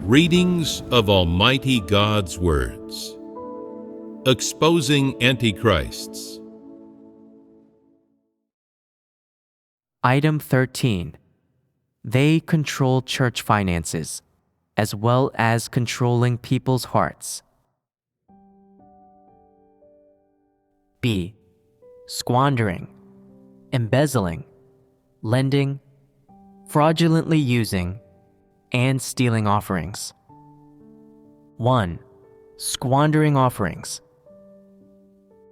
Readings of Almighty God's Words. Exposing Antichrists. Item 13. They control church finances, as well as controlling people's hearts. B. Squandering, embezzling, lending, fraudulently using, and stealing offerings. 1. Squandering offerings.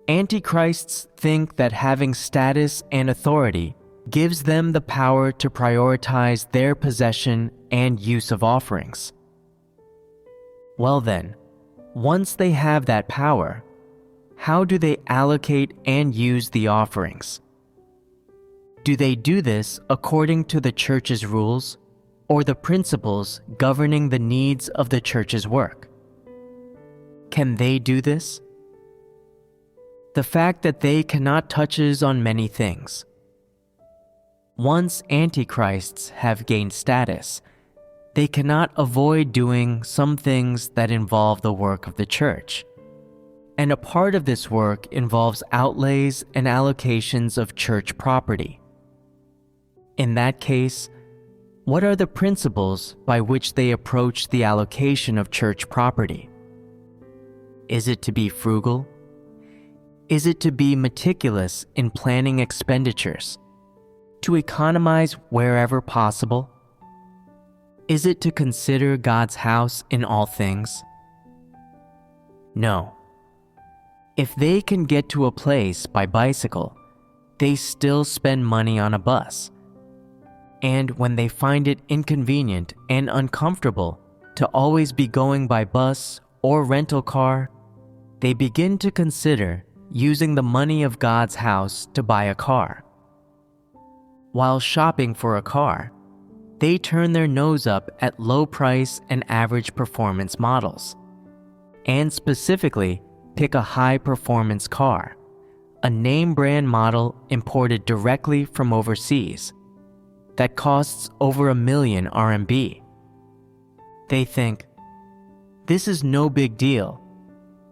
Antichrists think that having status and authority gives them the power to prioritize their possession and use of offerings. Well then, once they have that power, how do they allocate and use the offerings? Do they do this according to the church's rules or the principles governing the needs of the church's work? Can they do this? The fact that they cannot touches on many things. Once antichrists have gained status, they cannot avoid doing some things that involve the work of the church. And a part of this work involves outlays and allocations of church property. In that case, what are the principles by which they approach the allocation of church property? Is it to be frugal? Is it to be meticulous in planning expenditures? To economize wherever possible? Is it to consider God's house in all things? No. If they can get to a place by bicycle, they still spend money on a bus. And when they find it inconvenient and uncomfortable to always be going by bus or rental car, they begin to consider using the money of God's house to buy a car. While shopping for a car, they turn their nose up at low price and average performance models, and specifically pick a high performance car, a name brand model imported directly from overseas, that costs over 1 million RMB. They think, this is no big deal,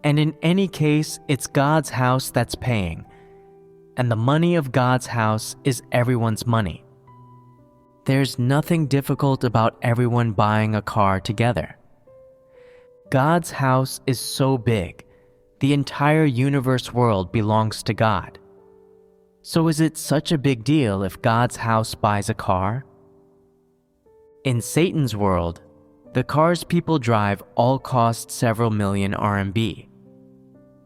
and in any case, it's God's house that's paying, and the money of God's house is everyone's money. There's nothing difficult about everyone buying a car together. God's house is so big, the entire universe world belongs to God. So is it such a big deal if God's house buys a car? In Satan's world, the cars people drive all cost several million RMB.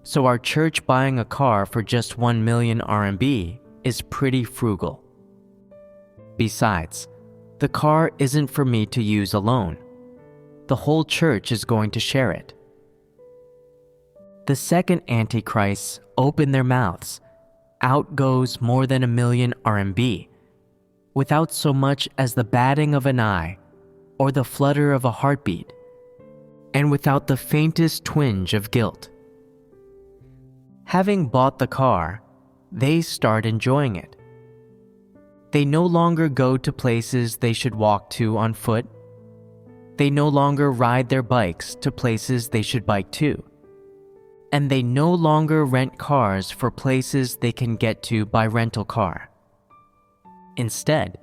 So our church buying a car for just 1 million RMB is pretty frugal. Besides, the car isn't for me to use alone. The whole church is going to share it. The second antichrists open their mouths. Out goes more than 1 million RMB, without so much as the batting of an eye or the flutter of a heartbeat, and without the faintest twinge of guilt. Having bought the car, they start enjoying it. They no longer go to places they should walk to on foot. They no longer ride their bikes to places they should bike to. And they no longer rent cars for places they can get to by rental car. Instead,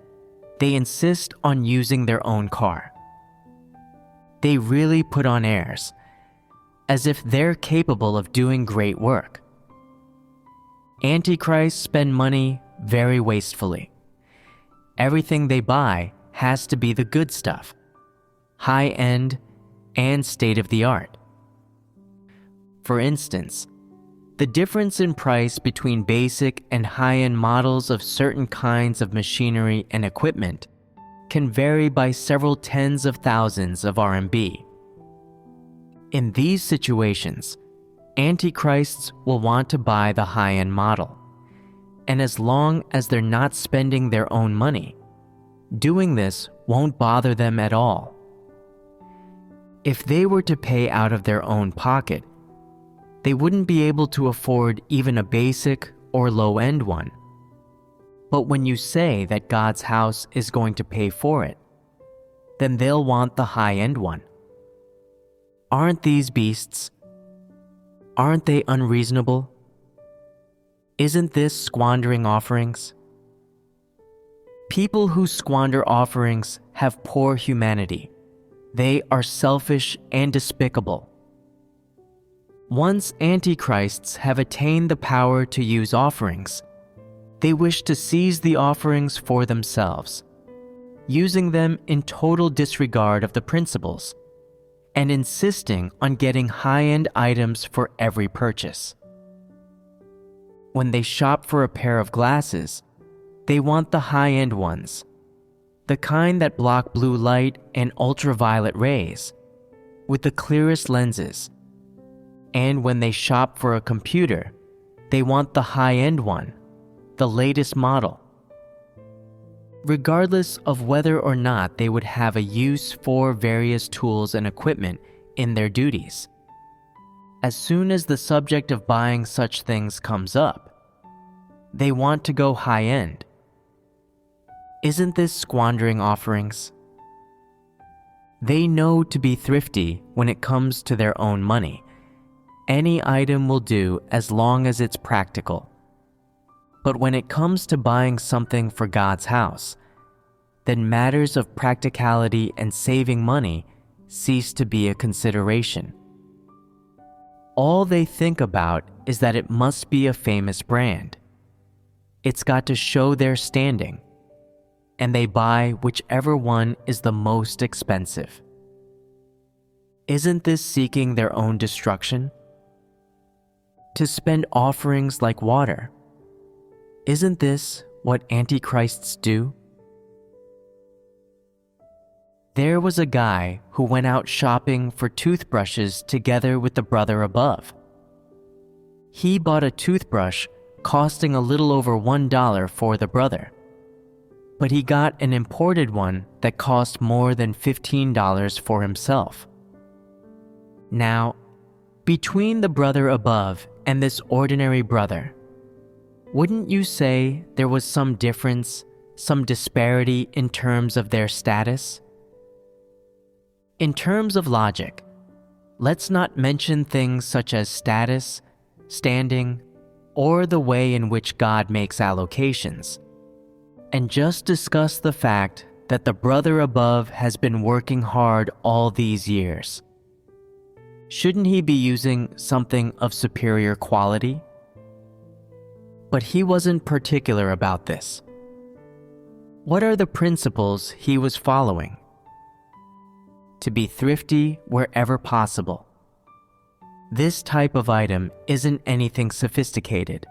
they insist on using their own car. They really put on airs, as if they're capable of doing great work. Antichrists spend money very wastefully. Everything they buy has to be the good stuff, high-end and state-of-the-art. For instance, the difference in price between basic and high-end models of certain kinds of machinery and equipment can vary by several tens of thousands of RMB. In these situations, antichrists will want to buy the high-end model, and as long as they're not spending their own money, doing this won't bother them at all. If they were to pay out of their own pocket, they wouldn't be able to afford even a basic or low-end one. But when you say that God's house is going to pay for it, then they'll want the high-end one. Aren't these beasts? Aren't they unreasonable? Isn't this squandering offerings? People who squander offerings have poor humanity. They are selfish and despicable. Once antichrists have attained the power to use offerings, they wish to seize the offerings for themselves, using them in total disregard of the principles, and insisting on getting high-end items for every purchase. When they shop for a pair of glasses, they want the high-end ones, the kind that block blue light and ultraviolet rays, with the clearest lenses. And when they shop for a computer, they want the high-end one, the latest model. Regardless of whether or not they would have a use for various tools and equipment in their duties. As soon as the subject of buying such things comes up, they want to go high-end. Isn't this squandering offerings? They know to be thrifty when it comes to their own money. Any item will do as long as it's practical. But when it comes to buying something for God's house, then matters of practicality and saving money cease to be a consideration. All they think about is that it must be a famous brand. It's got to show their standing, and they buy whichever one is the most expensive. Isn't this seeking their own destruction? To spend offerings like water, isn't this what antichrists do? There was a guy who went out shopping for toothbrushes together with the brother above. He bought a toothbrush costing a little over $1 for the brother, but he got an imported one that cost more than $15 for himself. Now, between the brother above and this ordinary brother, wouldn't you say there was some difference, some disparity in terms of their status? In terms of logic, let's not mention things such as status, standing, or the way in which God makes allocations, and just discuss the fact that the brother above has been working hard all these years. Shouldn't he be using something of superior quality? But he wasn't particular about this. What are the principles he was following? To be thrifty wherever possible. This type of item isn't anything sophisticated,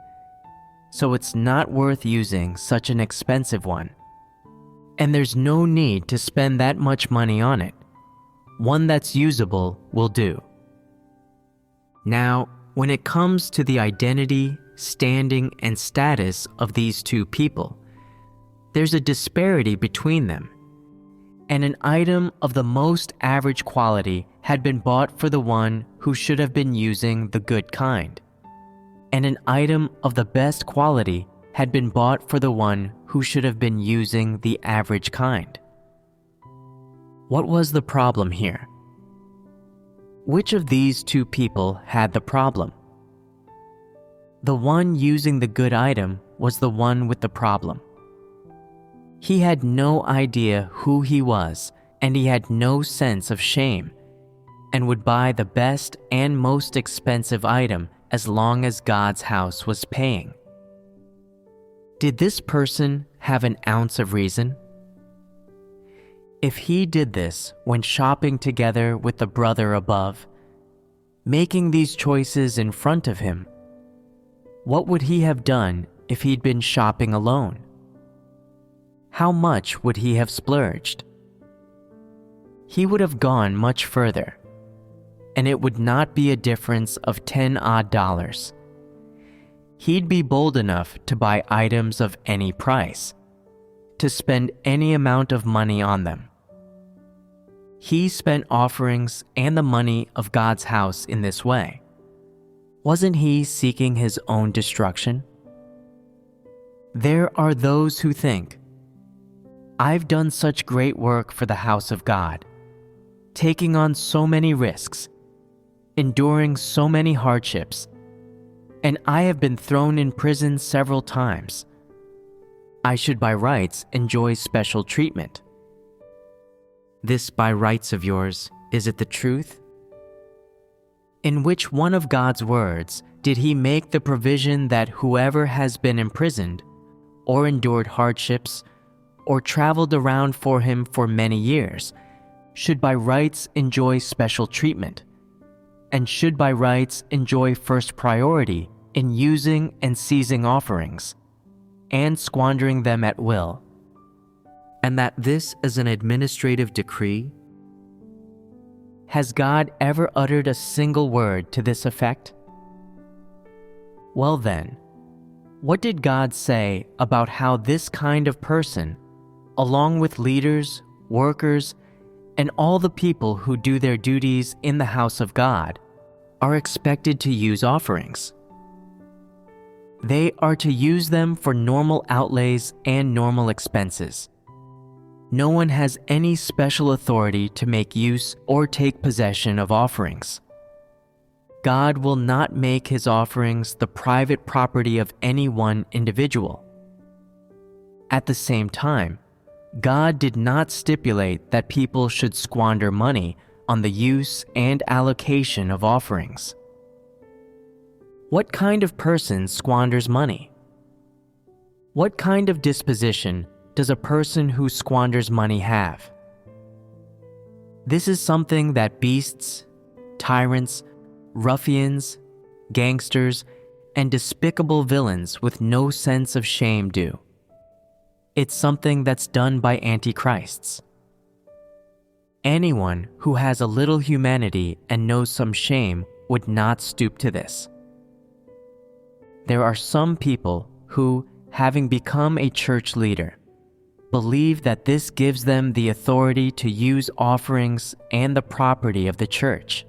so it's not worth using such an expensive one. And there's no need to spend that much money on it. One that's usable will do. Now, when it comes to the identity, standing, and status of these two people, there's a disparity between them, and an item of the most average quality had been bought for the one who should have been using the good kind, and an item of the best quality had been bought for the one who should have been using the average kind. What was the problem here? Which of these two people had the problem? The one using the good item was the one with the problem. He had no idea who he was, and he had no sense of shame, and would buy the best and most expensive item as long as God's house was paying. Did this person have an ounce of reason? If he did this when shopping together with the brother above, making these choices in front of him, what would he have done if he'd been shopping alone? How much would he have splurged? He would have gone much further, and it would not be a difference of $10 odd. He'd be bold enough to buy items of any price, to spend any amount of money on them. He spent offerings and the money of God's house in this way. Wasn't he seeking his own destruction? There are those who think, I've done such great work for the house of God, taking on so many risks, enduring so many hardships, and I have been thrown in prison several times. I should by rights enjoy special treatment. This by rights of yours, is it the truth? In which one of God's words did he make the provision that whoever has been imprisoned, or endured hardships, or traveled around for him for many years, should by rights enjoy special treatment, and should by rights enjoy first priority in using and seizing offerings, and squandering them at will, and that this is an administrative decree? Has God ever uttered a single word to this effect? Well then, what did God say about how this kind of person, along with leaders, workers, and all the people who do their duties in the house of God, are expected to use offerings? They are to use them for normal outlays and normal expenses. No one has any special authority to make use or take possession of offerings. God will not make his offerings the private property of any one individual. At the same time, God did not stipulate that people should squander money on the use and allocation of offerings. What kind of person squanders money? What kind of disposition does a person who squanders money have? This is something that beasts, tyrants, ruffians, gangsters, and despicable villains with no sense of shame do. It's something that's done by antichrists. Anyone who has a little humanity and knows some shame would not stoop to this. There are some people who, having become a church leader, believe that this gives them the authority to use offerings and the property of the church.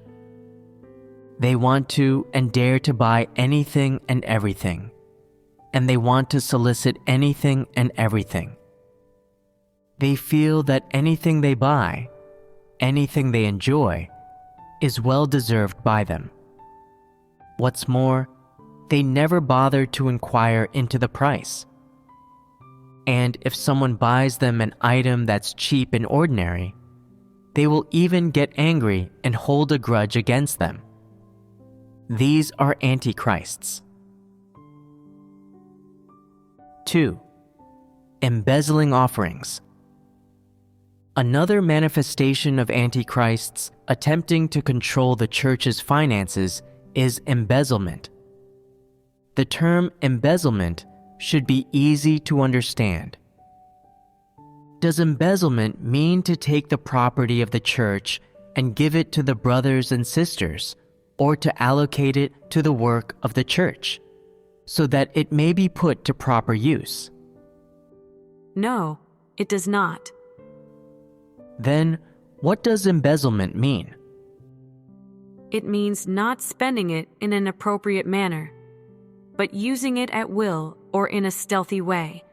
They want to and dare to buy anything and everything, and they want to solicit anything and everything. They feel that anything they buy, anything they enjoy, is well deserved by them. What's more, they never bother to inquire into the price. And if someone buys them an item that's cheap and ordinary, they will even get angry and hold a grudge against them. These are antichrists. 2. Embezzling offerings. Another manifestation of antichrists attempting to control the church's finances is embezzlement. The term embezzlement should be easy to understand. Does embezzlement mean to take the property of the church and give it to the brothers and sisters, or to allocate it to the work of the church, so that it may be put to proper use? No, it does not. Then, what does embezzlement mean? It means not spending it in an appropriate manner, but using it at will or in a stealthy way.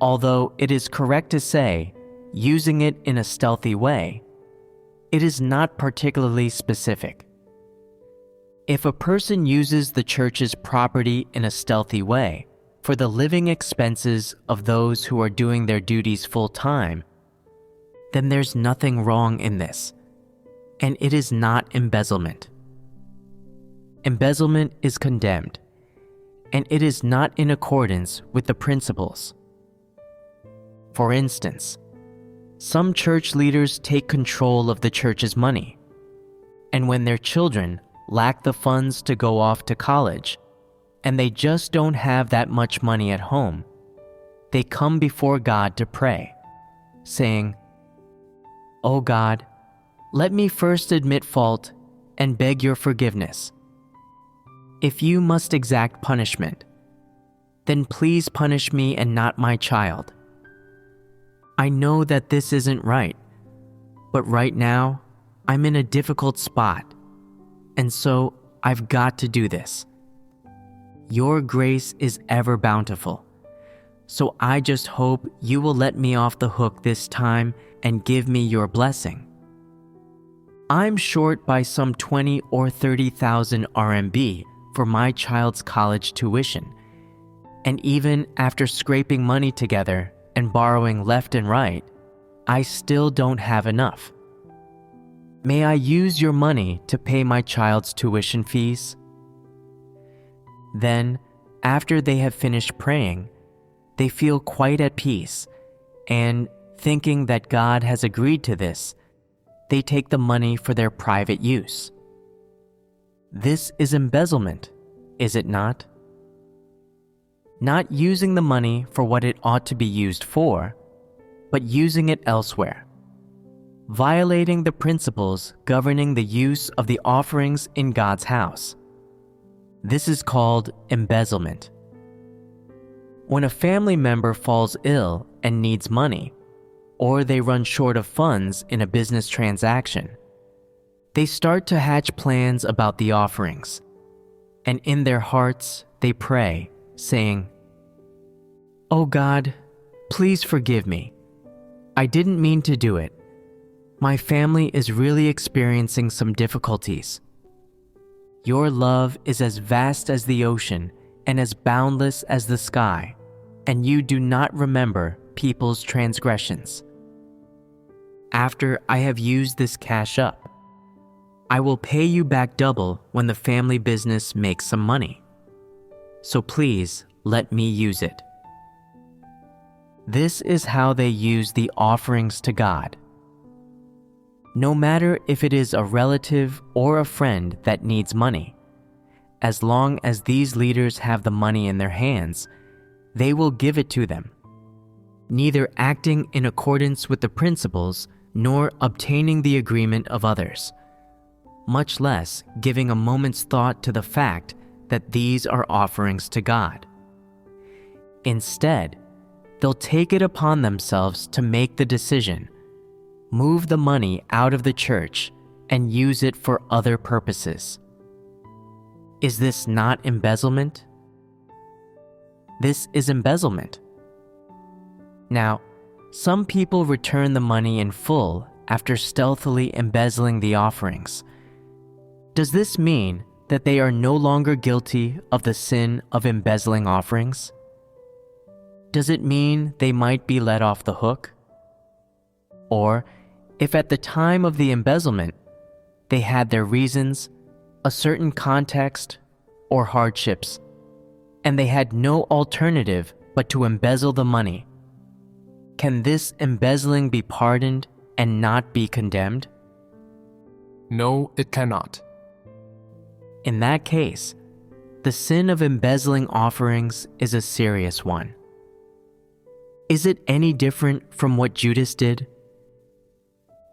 Although it is correct to say, using it in a stealthy way, it is not particularly specific. If a person uses the church's property in a stealthy way for the living expenses of those who are doing their duties full-time, then there's nothing wrong in this, and it is not embezzlement. Embezzlement is condemned, and it is not in accordance with the principles. For instance, some church leaders take control of the church's money, and when their children lack the funds to go off to college, and they just don't have that much money at home, they come before God to pray, saying, "O God, let me first admit fault and beg your forgiveness. If you must exact punishment, then please punish me and not my child. I know that this isn't right, but right now I'm in a difficult spot, and so I've got to do this. Your grace is ever bountiful, so I just hope you will let me off the hook this time and give me your blessing." I'm short by some 20 or 30,000 RMB for my child's college tuition, and even after scraping money together and borrowing left and right, I still don't have enough. May I use your money to pay my child's tuition fees?" Then, after they have finished praying, they feel quite at peace, and thinking that God has agreed to this, they take the money for their private use. This is embezzlement, is it not? Not using the money for what it ought to be used for, but using it elsewhere, violating the principles governing the use of the offerings in God's house. This is called embezzlement. When a family member falls ill and needs money, or they run short of funds in a business transaction, they start to hatch plans about the offerings, and in their hearts they pray, saying, "Oh God, please forgive me. I didn't mean to do it. My family is really experiencing some difficulties. Your love is as vast as the ocean and as boundless as the sky, and you do not remember people's transgressions. After I have used this cash up, I will pay you back double when the family business makes some money. So please let me use it." This is how they use the offerings to God. No matter if it is a relative or a friend that needs money, as long as these leaders have the money in their hands, they will give it to them, neither acting in accordance with the principles nor obtaining the agreement of others, much less giving a moment's thought to the fact that these are offerings to God. Instead, they'll take it upon themselves to make the decision, move the money out of the church, and use it for other purposes. Is this not embezzlement? This is embezzlement. Now, some people return the money in full after stealthily embezzling the offerings. Does this mean that they are no longer guilty of the sin of embezzling offerings? Does it mean they might be let off the hook? Or, if at the time of the embezzlement, they had their reasons, a certain context, or hardships, and they had no alternative but to embezzle the money, can this embezzling be pardoned and not be condemned? No, it cannot. In that case, the sin of embezzling offerings is a serious one. Is it any different from what Judas did?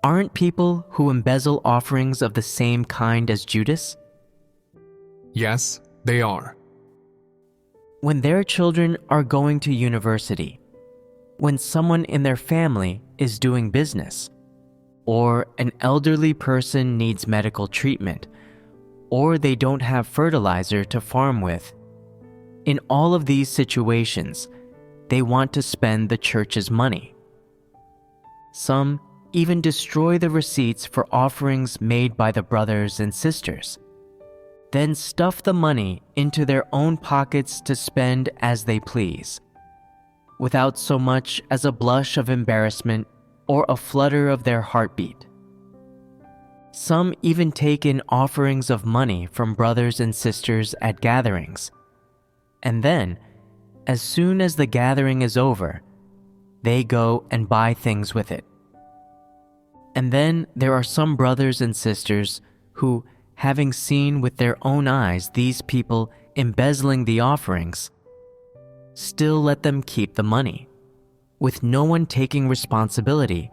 Aren't people who embezzle offerings of the same kind as Judas? Yes, they are. When their children are going to university, when someone in their family is doing business, or an elderly person needs medical treatment, or they don't have fertilizer to farm with, in all of these situations, they want to spend the church's money. Some even destroy the receipts for offerings made by the brothers and sisters, then stuff the money into their own pockets to spend as they please, without so much as a blush of embarrassment or a flutter of their heartbeat. Some even take in offerings of money from brothers and sisters at gatherings, and then, as soon as the gathering is over, they go and buy things with it. And then there are some brothers and sisters who, having seen with their own eyes these people embezzling the offerings, still let them keep the money, with no one taking responsibility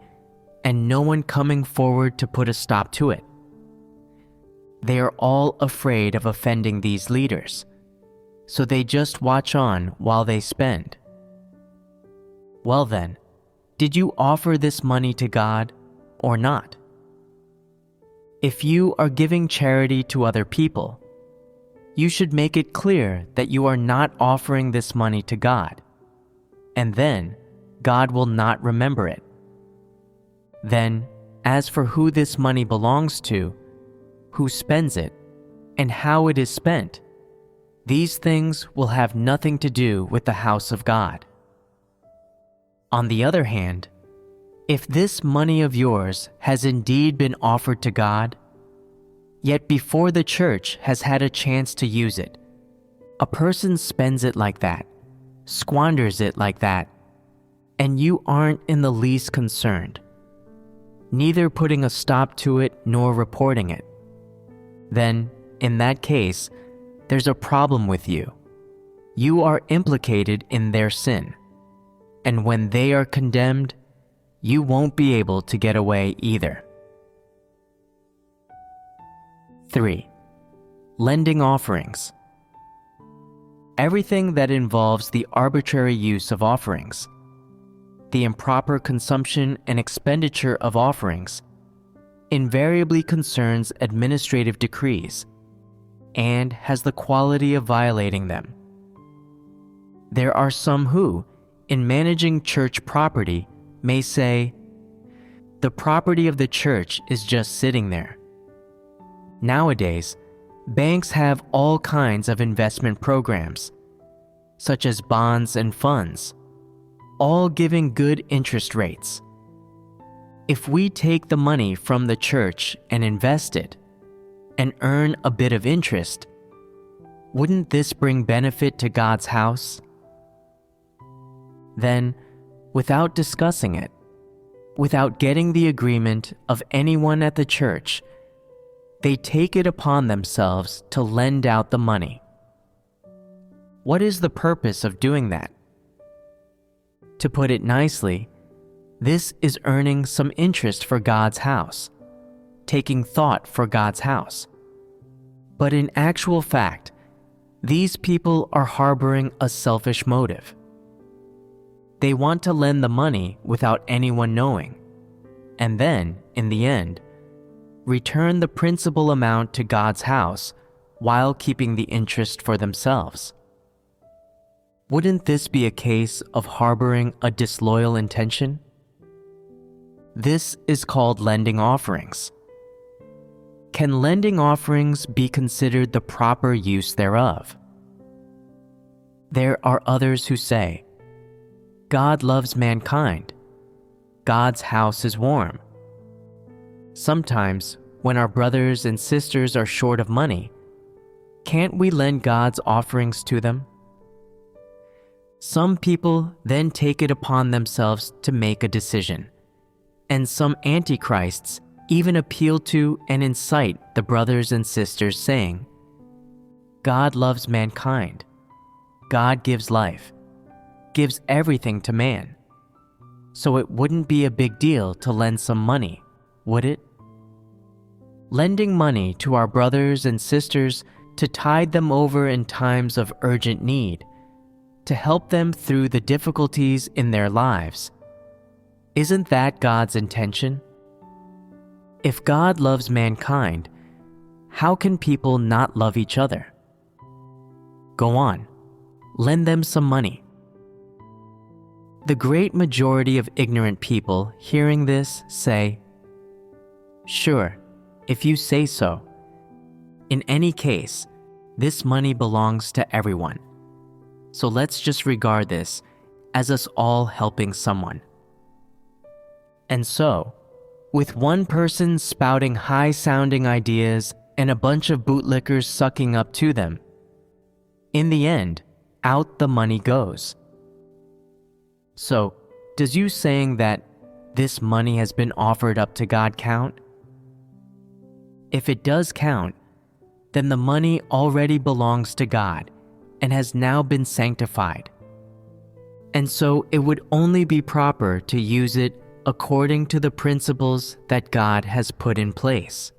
and no one coming forward to put a stop to it. They are all afraid of offending these leaders, so they just watch on while they spend. Well then, did you offer this money to God or not? If you are giving charity to other people, you should make it clear that you are not offering this money to God, and then God will not remember it. Then, as for who this money belongs to, who spends it, and how it is spent, these things will have nothing to do with the house of God. On the other hand, if this money of yours has indeed been offered to God, yet before the church has had a chance to use it, a person spends it like that, squanders it like that, and you aren't in the least concerned, neither putting a stop to it nor reporting it, then, in that case, there's a problem with you. You are implicated in their sin, and when they are condemned, you won't be able to get away either. 3. Lending offerings. Everything that involves the arbitrary use of offerings, the improper consumption and expenditure of offerings, invariably concerns administrative decrees and has the quality of violating them. There are some who, in managing church property, may say, "The property of the church is just sitting there." Nowadays, banks have all kinds of investment programs, such as bonds and funds, all giving good interest rates. If we take the money from the church and invest it, and earn a bit of interest, wouldn't this bring benefit to God's house? Then, without discussing it, without getting the agreement of anyone at the church, they take it upon themselves to lend out the money. What is the purpose of doing that? To put it nicely, this is earning some interest for God's house, taking thought for God's house. But in actual fact, these people are harboring a selfish motive. They want to lend the money without anyone knowing, and then, in the end, return the principal amount to God's house while keeping the interest for themselves. Wouldn't this be a case of harboring a disloyal intention? This is called lending offerings. Can lending offerings be considered the proper use thereof? There are others who say, God loves mankind. God's house is warm. Sometimes, when our brothers and sisters are short of money, can't we lend God's offerings to them? Some people then take it upon themselves to make a decision, and some antichrists even appeal to and incite the brothers and sisters, saying, God loves mankind. God gives life, gives everything to man. So it wouldn't be a big deal to lend some money, would it? Lending money to our brothers and sisters to tide them over in times of urgent need, to help them through the difficulties in their lives. Isn't that God's intention? If God loves mankind, how can people not love each other? Go on, lend them some money. The great majority of ignorant people hearing this say, "Sure, if you say so. In any case, this money belongs to everyone. So let's just regard this as us all helping someone." And so, with one person spouting high-sounding ideas and a bunch of bootlickers sucking up to them, in the end, out the money goes. So, does you saying that this money has been offered up to God count? If it does count, then the money already belongs to God and has now been sanctified. And so it would only be proper to use it according to the principles that God has put in place.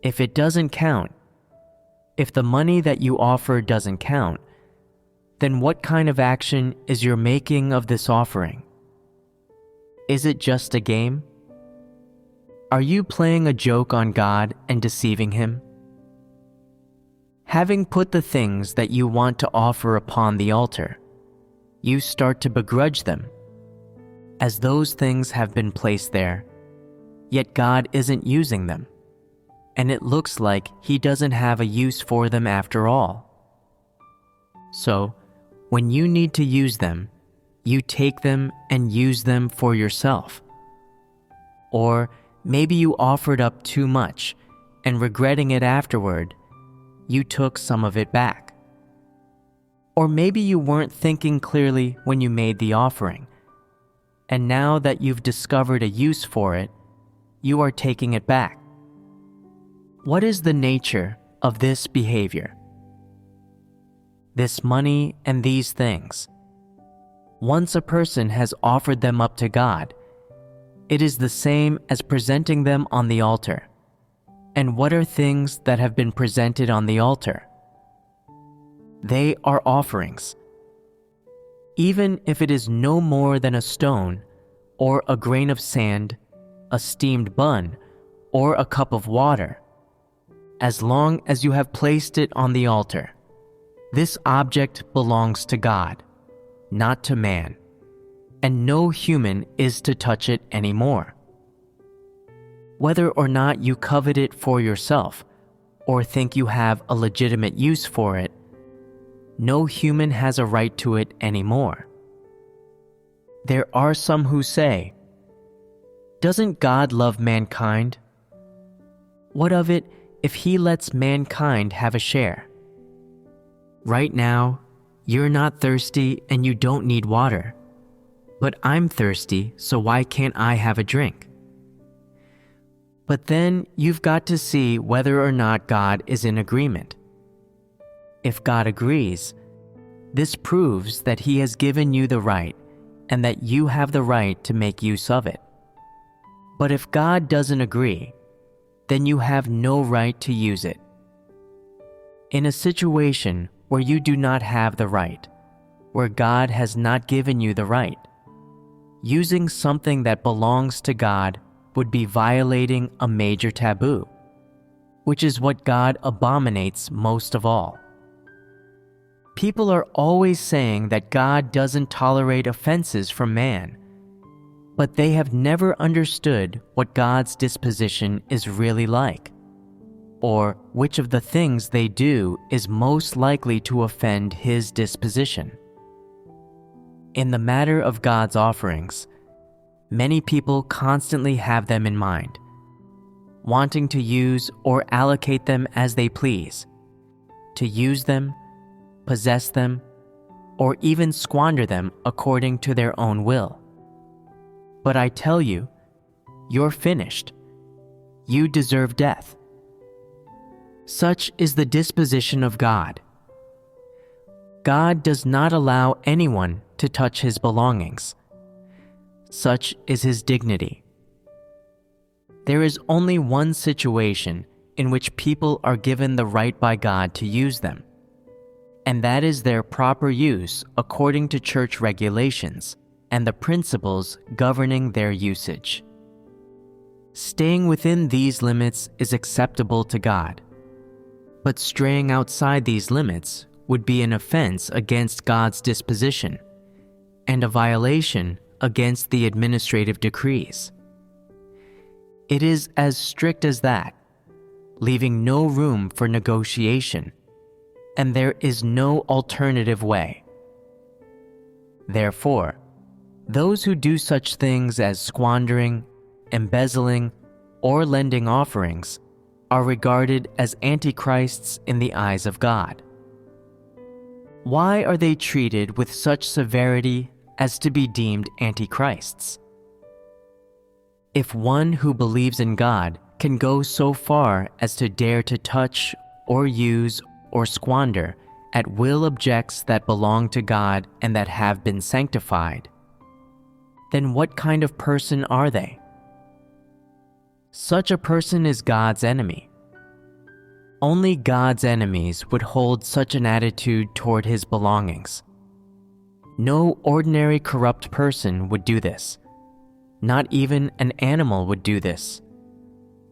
If it doesn't count, if the money that you offer doesn't count, then what kind of action is your making of this offering? Is it just a game? Are you playing a joke on God and deceiving Him? Having put the things that you want to offer upon the altar, you start to begrudge them, as those things have been placed there, yet God isn't using them, and it looks like He doesn't have a use for them after all. So, when you need to use them, you take them and use them for yourself. Or maybe you offered up too much, and regretting it afterward, you took some of it back. Or maybe you weren't thinking clearly when you made the offering, and now that you've discovered a use for it, you are taking it back. What is the nature of this behavior? This money and these things. Once a person has offered them up to God, it is the same as presenting them on the altar. And what are things that have been presented on the altar? They are offerings. Even if it is no more than a stone, or a grain of sand, a steamed bun, or a cup of water, as long as you have placed it on the altar, this object belongs to God, not to man, and no human is to touch it anymore. Whether or not you covet it for yourself, or think you have a legitimate use for it, no human has a right to it anymore. There are some who say, "Doesn't God love mankind? What of it if He lets mankind have a share? Right now, you're not thirsty and you don't need water, but I'm thirsty, so why can't I have a drink?" But then you've got to see whether or not God is in agreement. If God agrees, this proves that He has given you the right and that you have the right to make use of it. But if God doesn't agree, then you have no right to use it. In a situation where you do not have the right, where God has not given you the right, using something that belongs to God would be violating a major taboo, which is what God abominates most of all. People are always saying that God doesn't tolerate offenses from man, but they have never understood what God's disposition is really like, or which of the things they do is most likely to offend His disposition. In the matter of God's offerings, many people constantly have them in mind, wanting to use or allocate them as they please, to use them, possess them, or even squander them according to their own will. But I tell you, you're finished. You deserve death. Such is the disposition of God. God does not allow anyone to touch His belongings. Such is His dignity. There is only one situation in which people are given the right by God to use them, and that is their proper use according to church regulations and the principles governing their usage. Staying within these limits is acceptable to God, but straying outside these limits would be an offense against God's disposition and a violation against the administrative decrees. It is as strict as that, leaving no room for negotiation, and there is no alternative way. Therefore, those who do such things as squandering, embezzling, or lending offerings are regarded as antichrists in the eyes of God. Why are they treated with such severity as to be deemed antichrists? If one who believes in God can go so far as to dare to touch or use or squander at will objects that belong to God and that have been sanctified, then what kind of person are they? Such a person is God's enemy. Only God's enemies would hold such an attitude toward His belongings. No ordinary corrupt person would do this. Not even an animal would do this.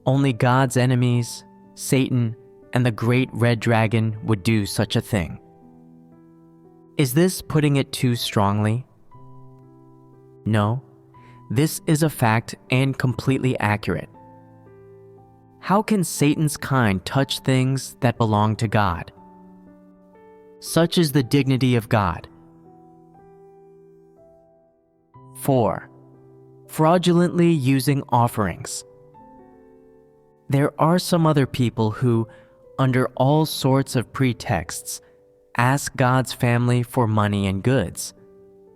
Only God's enemies, Satan, and the great red dragon would do such a thing. Is this putting it too strongly? No, this is a fact and completely accurate. How can Satan's kind touch things that belong to God? Such is the dignity of God. 4. Fraudulently using offerings. There are some other people who, under all sorts of pretexts, ask God's family for money and goods,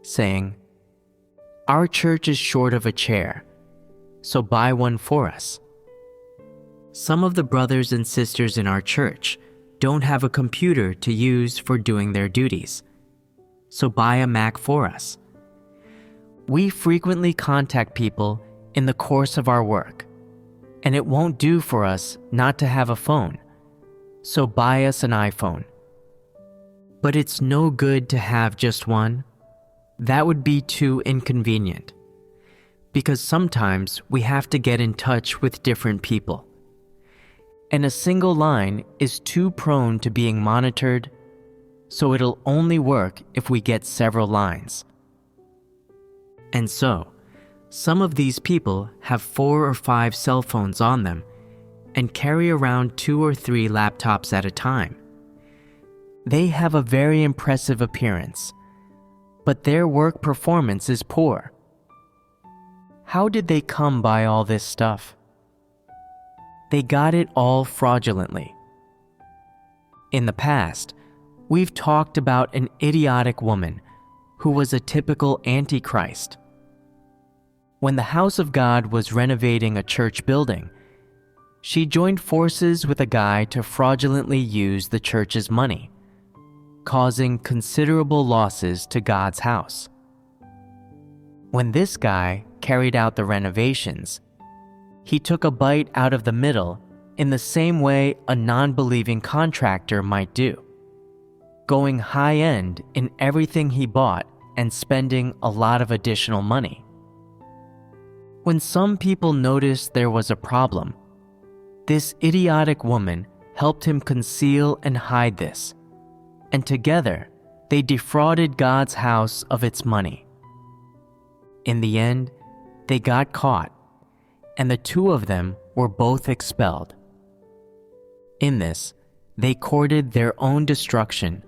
saying, "Our church is short of a chair, so buy one for us." Some of the brothers and sisters in our church don't have a computer to use for doing their duties, so buy a Mac for us. We frequently contact people in the course of our work, and it won't do for us not to have a phone, so buy us an iPhone. But it's no good to have just one. That would be too inconvenient, because sometimes we have to get in touch with different people. And a single line is too prone to being monitored, so it'll only work if we get several lines. And so, some of these people have 4 or 5 cell phones on them and carry around 2 or 3 laptops at a time. They have a very impressive appearance, but their work performance is poor. How did they come by all this stuff? They got it all fraudulently. In the past, we've talked about an idiotic woman who was a typical antichrist. When the house of God was renovating a church building, she joined forces with a guy to fraudulently use the church's money, causing considerable losses to God's house. When this guy carried out the renovations, he took a bite out of the middle in the same way a non-believing contractor might do, going high-end in everything he bought and spending a lot of additional money. When some people noticed there was a problem, this idiotic woman helped him conceal and hide this, and together they defrauded God's house of its money. In the end, they got caught, and the 2 of them were both expelled. In this, they courted their own destruction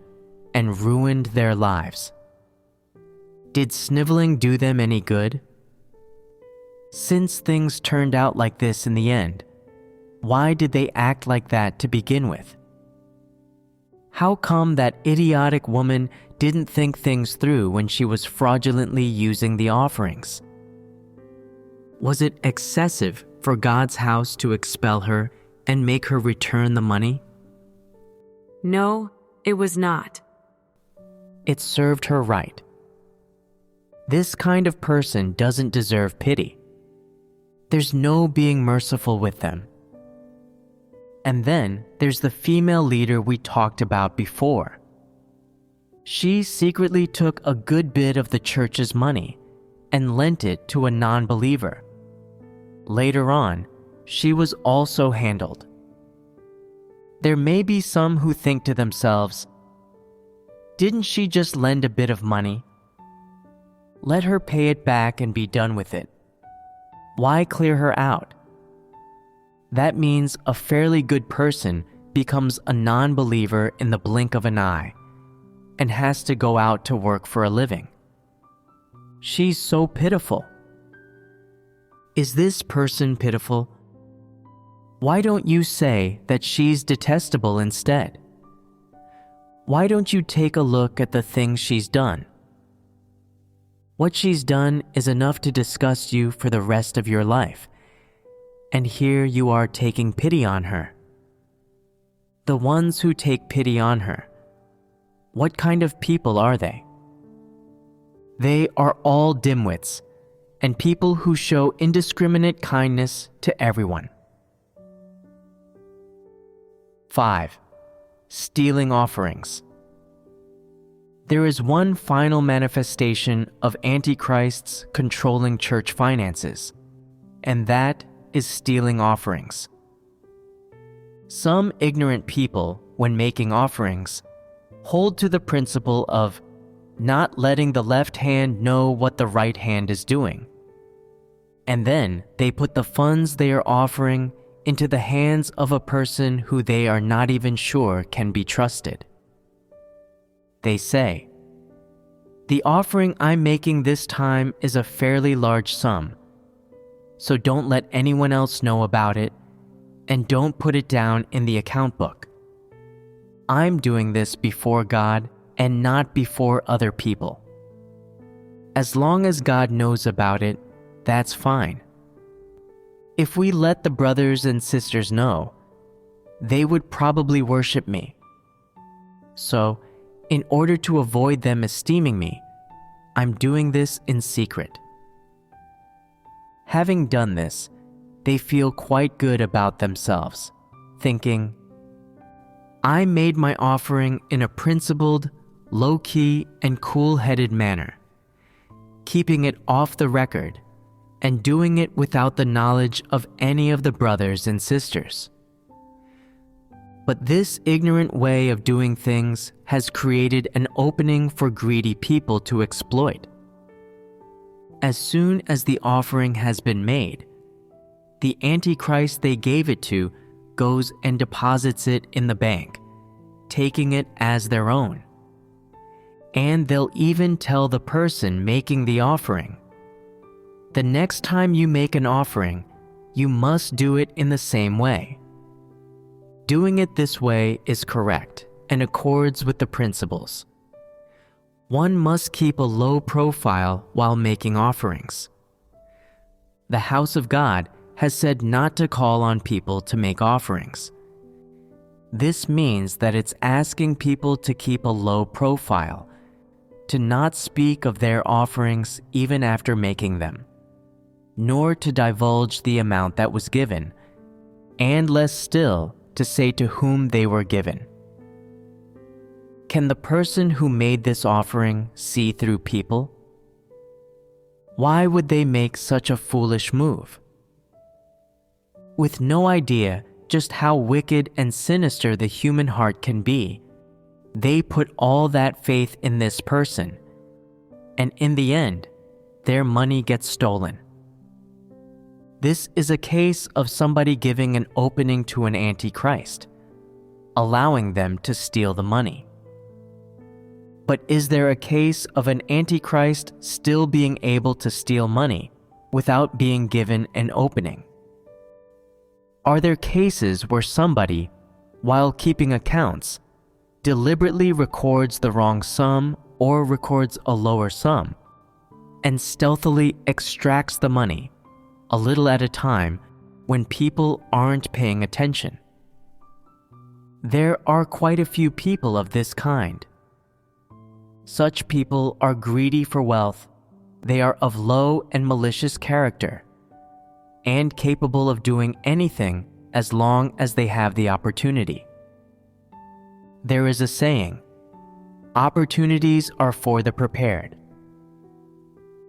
and ruined their lives. Did sniveling do them any good? Since things turned out like this in the end, why did they act like that to begin with? How come that idiotic woman didn't think things through when she was fraudulently using the offerings? Was it excessive for God's house to expel her and make her return the money? No, it was not. It served her right. This kind of person doesn't deserve pity. There's no being merciful with them. And then there's the female leader we talked about before. She secretly took a good bit of the church's money and lent it to a non-believer. Later on, she was also handled. There may be some who think to themselves, "Didn't she just lend a bit of money? Let her pay it back and be done with it. Why clear her out?" That means a fairly good person becomes a non-believer in the blink of an eye and has to go out to work for a living. She's so pitiful. Is this person pitiful? Why don't you say that she's detestable instead? Why don't you take a look at the things she's done? What she's done is enough to disgust you for the rest of your life, and here you are taking pity on her. The ones who take pity on her, what kind of people are they? They are all dimwits and people who show indiscriminate kindness to everyone. 5. Stealing offerings. There is one final manifestation of Antichrist's controlling church finances, and that is stealing offerings. Some ignorant people, when making offerings, hold to the principle of not letting the left hand know what the right hand is doing. and then they put the funds they are offering into the hands of a person who they are not even sure can be trusted. They say, "The offering I'm making this time is a fairly large sum, so don't let anyone else know about it and don't put it down in the account book. I'm doing this before God and not before other people. As long as God knows about it, that's fine. If we let the brothers and sisters know, they would probably worship me. So, in order to avoid them esteeming me, I'm doing this in secret." Having done this, they feel quite good about themselves, thinking, "I made my offering in a principled, low-key, and cool-headed manner, keeping it off the record and doing it without the knowledge of any of the brothers and sisters." But this ignorant way of doing things has created an opening for greedy people to exploit. As soon as the offering has been made, the Antichrist they gave it to goes and deposits it in the bank, taking it as their own. And they'll even tell the person making the offering, "The next time you make an offering, you must do it in the same way." Doing it this way is correct and accords with the principles. One must keep a low profile while making offerings. The house of God has said not to call on people to make offerings. This means that it's asking people to keep a low profile, to not speak of their offerings even after making them, nor to divulge the amount that was given, and less still, to say to whom they were given. Can the person who made this offering see through people? Why would they make such a foolish move? With no idea just how wicked and sinister the human heart can be, they put all that faith in this person, and in the end, their money gets stolen. This is a case of somebody giving an opening to an antichrist, allowing them to steal the money. But is there a case of an antichrist still being able to steal money without being given an opening? Are there cases where somebody, while keeping accounts, deliberately records the wrong sum or records a lower sum, and stealthily extracts the money a little at a time when people aren't paying attention? There are quite a few people of this kind. Such people are greedy for wealth, they are of low and malicious character, and capable of doing anything as long as they have the opportunity. There is a saying, "Opportunities are for the prepared."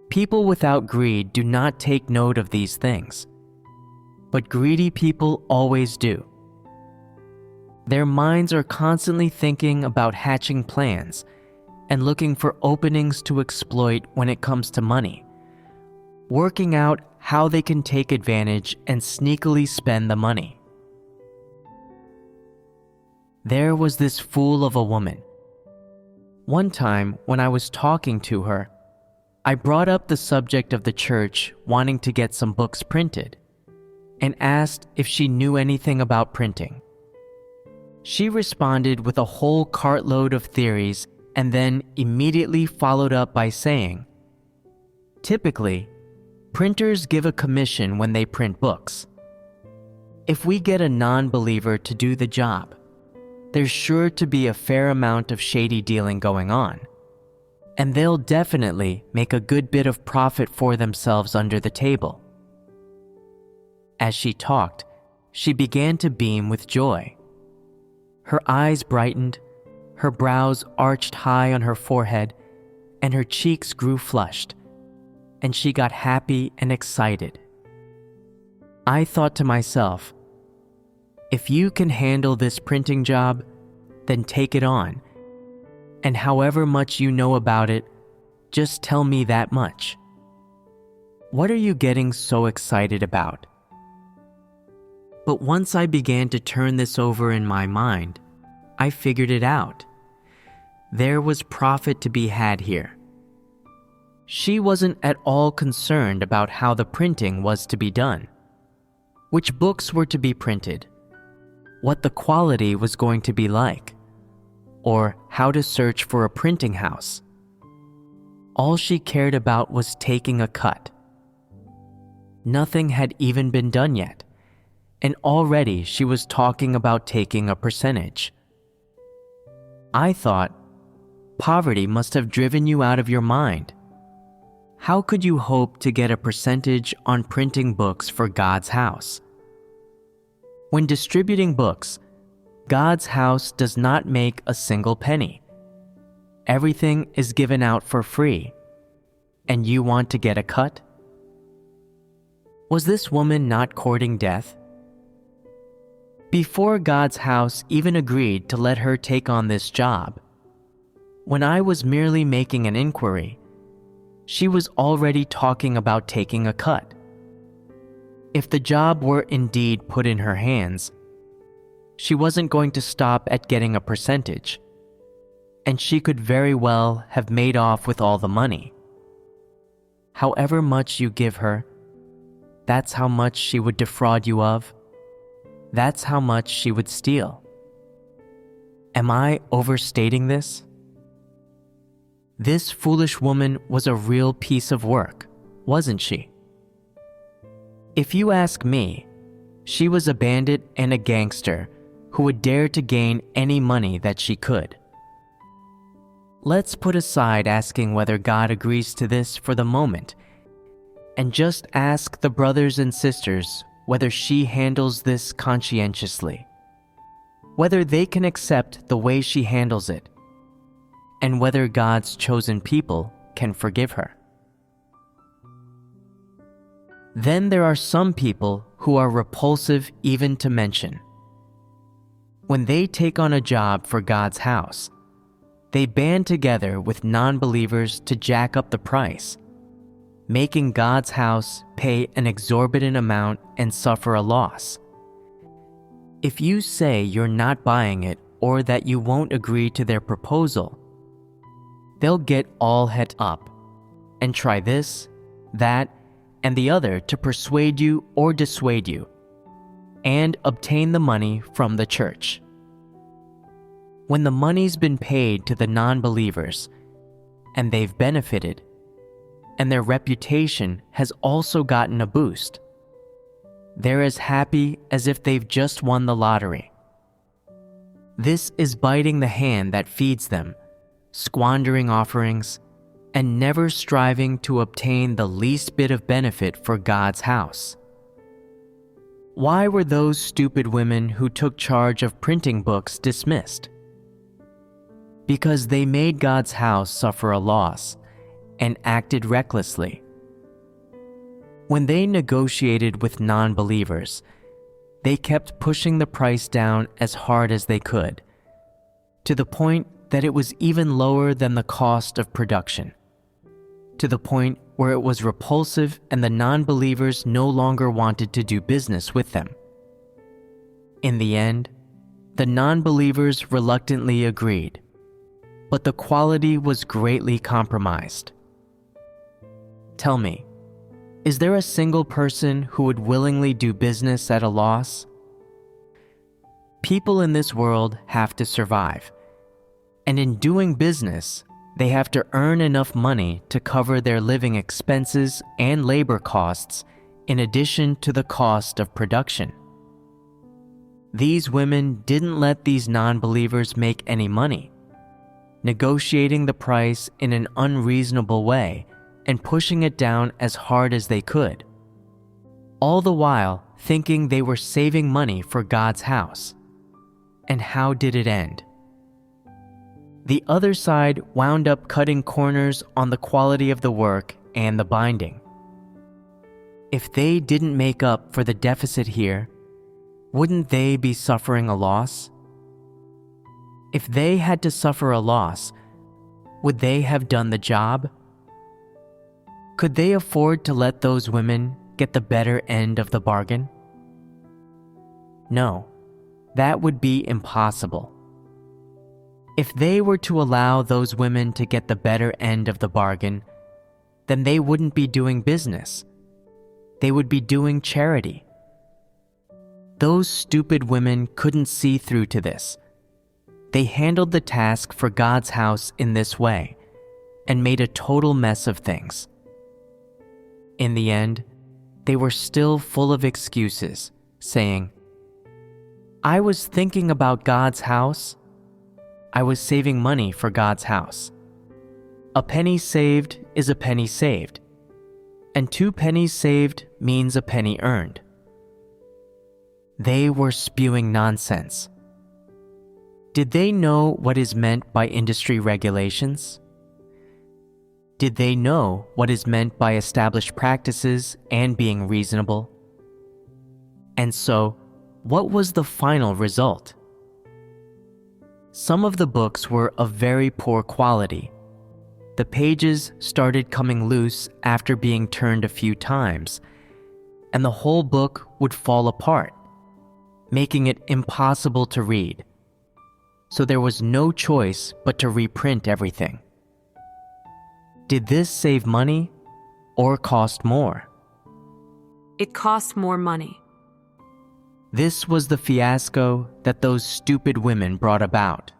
People without greed do not take note of these things, but greedy people always do. Their minds are constantly thinking about hatching plans and looking for openings to exploit when it comes to money, working out how they can take advantage and sneakily spend the money. There was this fool of a woman. One time when I was talking to her, I brought up the subject of the church wanting to get some books printed and asked if she knew anything about printing. She responded with a whole cartload of theories and then immediately followed up by saying, "Typically, printers give a commission when they print books. If we get a non-believer to do the job, there's sure to be a fair amount of shady dealing going on, and they'll definitely make a good bit of profit for themselves under the table." As she talked, she began to beam with joy. Her eyes brightened, her brows arched high on her forehead, and her cheeks grew flushed, and she got happy and excited. I thought to myself, if you can handle this printing job, then take it on, and however much you know about it, just tell me that much. What are you getting so excited about? But once I began to turn this over in my mind, I figured it out. There was profit to be had here. She wasn't at all concerned about how the printing was to be done, which books were to be printed, what the quality was going to be like, or how to search for a printing house. All she cared about was taking a cut. Nothing had even been done yet, and already she was talking about taking a percentage. I thought, poverty must have driven you out of your mind. How could you hope to get a percentage on printing books for God's house? When distributing books, God's house does not make a single penny. Everything is given out for free, and you want to get a cut? Was this woman not courting death? Before God's house even agreed to let her take on this job, when I was merely making an inquiry, she was already talking about taking a cut. If the job were indeed put in her hands, she wasn't going to stop at getting a percentage, and she could very well have made off with all the money. However much you give her, that's how much she would defraud you of. That's how much she would steal. Am I overstating this? This foolish woman was a real piece of work, wasn't she? If you ask me, she was a bandit and a gangster who would dare to gain any money that she could. Let's put aside asking whether God agrees to this for the moment, and just ask the brothers and sisters whether she handles this conscientiously, whether they can accept the way she handles it, and whether God's chosen people can forgive her. Then there are some people who are repulsive even to mention. When they take on a job for God's house, they band together with non-believers to jack up the price, making God's house pay an exorbitant amount and suffer a loss. If you say you're not buying it or that you won't agree to their proposal, they'll get all het up and try this, that, and the other to persuade you or dissuade you, and obtain the money from the church. When the money's been paid to the non-believers, and they've benefited, and their reputation has also gotten a boost, they're as happy as if they've just won the lottery. This is biting the hand that feeds them, squandering offerings, and never striving to obtain the least bit of benefit for God's house. Why were those stupid women who took charge of printing books dismissed? Because they made God's house suffer a loss and acted recklessly. When they negotiated with non-believers, they kept pushing the price down as hard as they could, to the point that it was even lower than the cost of production, to the point where it was repulsive and the non-believers no longer wanted to do business with them. In the end, the non-believers reluctantly agreed, but the quality was greatly compromised. Tell me, is there a single person who would willingly do business at a loss? People in this world have to survive, and in doing business, they have to earn enough money to cover their living expenses and labor costs in addition to the cost of production. These women didn't let these non-believers make any money, negotiating the price in an unreasonable way and pushing it down as hard as they could, all the while thinking they were saving money for God's house. And how did it end? The other side wound up cutting corners on the quality of the work and the binding. If they didn't make up for the deficit here, wouldn't they be suffering a loss? If they had to suffer a loss, would they have done the job? Could they afford to let those women get the better end of the bargain? No, that would be impossible. If they were to allow those women to get the better end of the bargain, then they wouldn't be doing business. They would be doing charity. Those stupid women couldn't see through to this. They handled the task for God's house in this way and made a total mess of things. In the end, they were still full of excuses, saying, "I was thinking about God's house. I was saving money for God's house. A penny saved is a penny saved, and 2 pennies saved means a penny earned." They were spewing nonsense. Did they know what is meant by industry regulations? Did they know what is meant by established practices and being reasonable? And so, what was the final result? Some of the books were of very poor quality. The pages started coming loose after being turned a few times, and the whole book would fall apart, making it impossible to read. So there was no choice but to reprint everything. Did this save money or cost more? It cost more money. This was the fiasco that those stupid women brought about.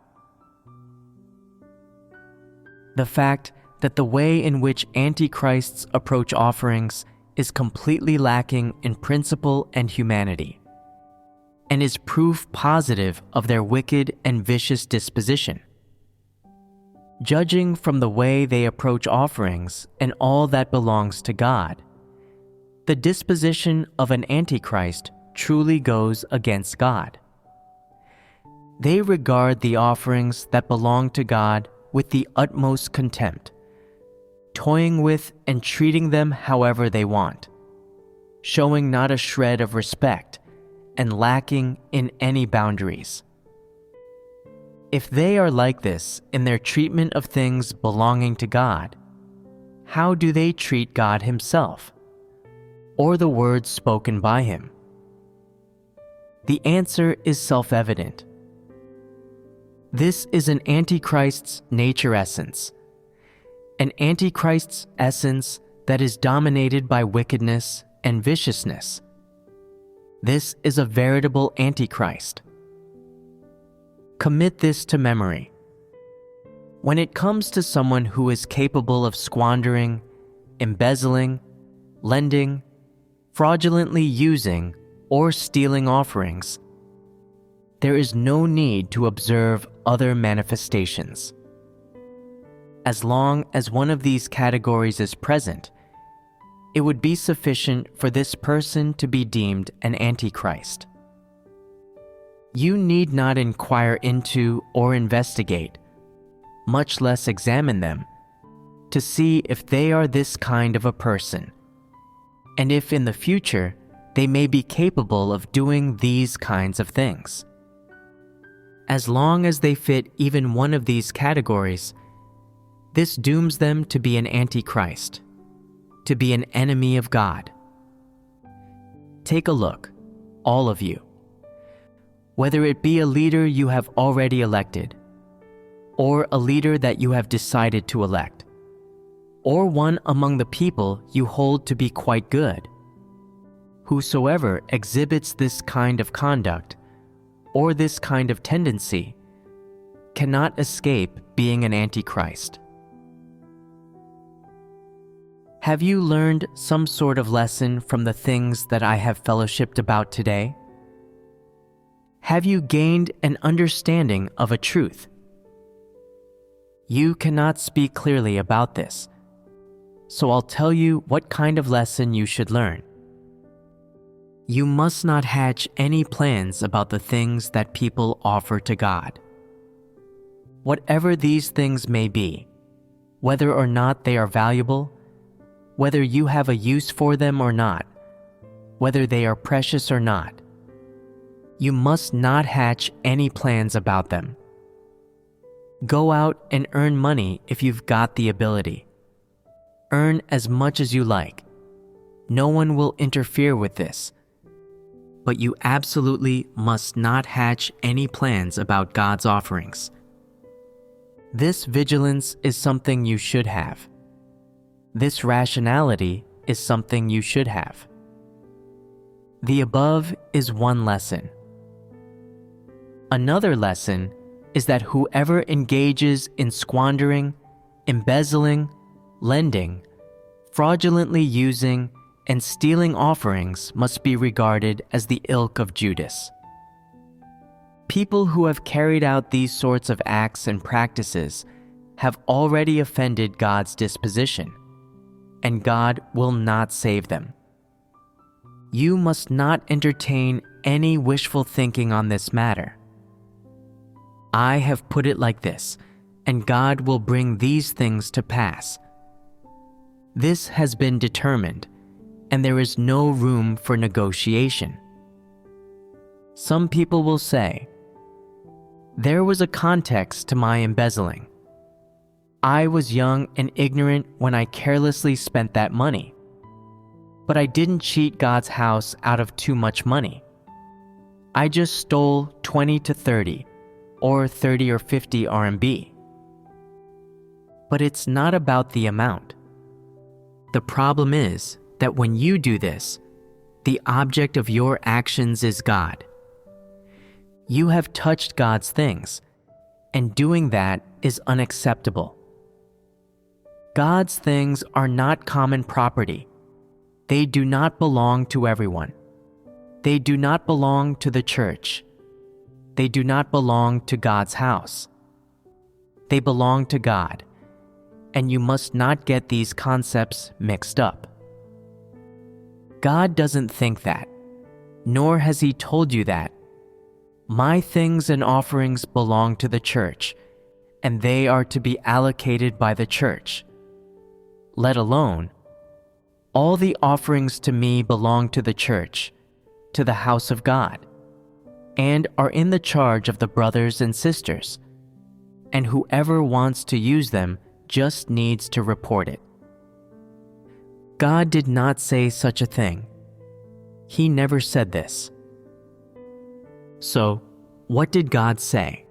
The fact that the way in which antichrists approach offerings is completely lacking in principle and humanity, and is proof positive of their wicked and vicious disposition. Judging from the way they approach offerings and all that belongs to God, the disposition of an antichrist truly goes against God. They regard the offerings that belong to God with the utmost contempt, toying with and treating them however they want, showing not a shred of respect and lacking in any boundaries. If they are like this in their treatment of things belonging to God, how do they treat God Himself, or the words spoken by Him? The answer is self-evident. This is an antichrist's nature essence, an antichrist's essence that is dominated by wickedness and viciousness. This is a veritable antichrist. Commit this to memory. When it comes to someone who is capable of squandering, embezzling, lending, fraudulently using, or stealing offerings, there is no need to observe other manifestations. As long as one of these categories is present, it would be sufficient for this person to be deemed an antichrist. You need not inquire into or investigate, much less examine them, to see if they are this kind of a person, and if in the future they may be capable of doing these kinds of things. As long as they fit even one of these categories, this dooms them to be an antichrist, to be an enemy of God. Take a look, all of you. Whether it be a leader you have already elected, or a leader that you have decided to elect, or one among the people you hold to be quite good, whosoever exhibits this kind of conduct or this kind of tendency cannot escape being an antichrist. Have you learned some sort of lesson from the things that I have fellowshipped about today? Have you gained an understanding of a truth? You cannot speak clearly about this, so I'll tell you what kind of lesson you should learn. You must not hatch any plans about the things that people offer to God. Whatever these things may be, whether or not they are valuable, whether you have a use for them or not, whether they are precious or not, you must not hatch any plans about them. Go out and earn money if you've got the ability. earn as much as you like. No one will interfere with this. But you absolutely must not hatch any plans about God's offerings. This vigilance is something you should have. This rationality is something you should have. The above is one lesson. Another lesson is that whoever engages in squandering, embezzling, lending, fraudulently using, and stealing offerings must be regarded as the ilk of Judas. People who have carried out these sorts of acts and practices have already offended God's disposition, and God will not save them. You must not entertain any wishful thinking on this matter. I have put it like this, and God will bring these things to pass. This has been determined, and there is no room for negotiation. Some people will say, "There was a context to my embezzling. I was young and ignorant when I carelessly spent that money. But I didn't cheat God's house out of too much money. I just stole 20 to 30, or 30 or 50 RMB. But it's not about the amount. The problem is that when you do this, the object of your actions is God. You have touched God's things, and doing that is unacceptable. God's things are not common property. They do not belong to everyone. They do not belong to the church. They do not belong to God's house. They belong to God, and you must not get these concepts mixed up. God doesn't think that, nor has He told you that. My things and offerings belong to the church, and they are to be allocated by the church. Let alone, all the offerings to me belong to the church, to the house of God, and are in the charge of the brothers and sisters, and whoever wants to use them just needs to report it. God did not say such a thing. He never said this. So, what did God say?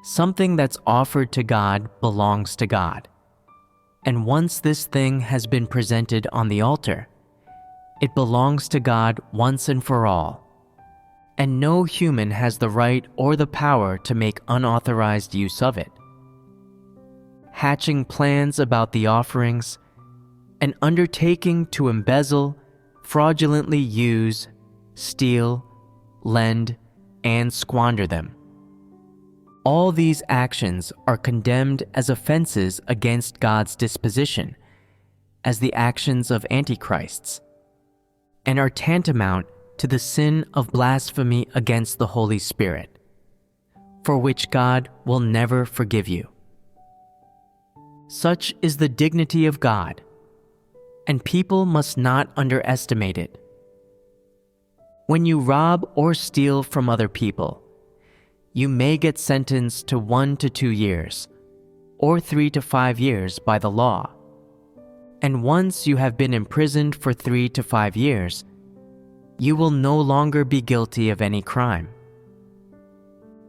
Something that's offered to God belongs to God. And once this thing has been presented on the altar, it belongs to God once and for all. And no human has the right or the power to make unauthorized use of it. Hatching plans about the offerings, and undertaking to embezzle, fraudulently use, steal, lend, and squander them. All these actions are condemned as offenses against God's disposition, as the actions of antichrists, and are tantamount to the sin of blasphemy against the Holy Spirit, for which God will never forgive you. Such is the dignity of God, and people must not underestimate it. When you rob or steal from other people, you may get sentenced to 1 to 2 years, or 3 to 5 years by the law. And once you have been imprisoned for 3 to 5 years, you will no longer be guilty of any crime.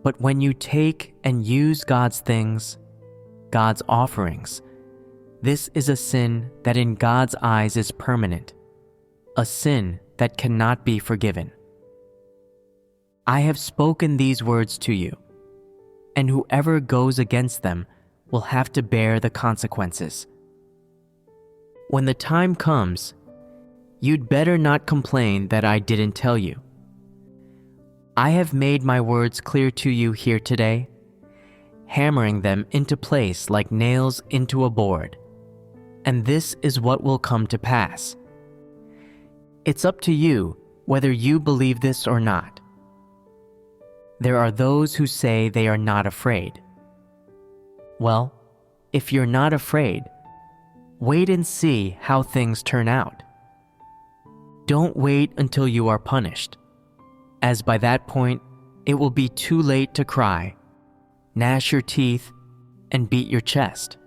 But when you take and use God's things, God's offerings, this is a sin that in God's eyes is permanent, a sin that cannot be forgiven. I have spoken these words to you, and whoever goes against them will have to bear the consequences. When the time comes, you'd better not complain that I didn't tell you. I have made my words clear to you here today, hammering them into place like nails into a board, and this is what will come to pass. It's up to you whether you believe this or not. There are those who say they are not afraid. Well, if you're not afraid, wait and see how things turn out. Don't wait until you are punished, as by that point it will be too late to cry, gnash your teeth, and beat your chest.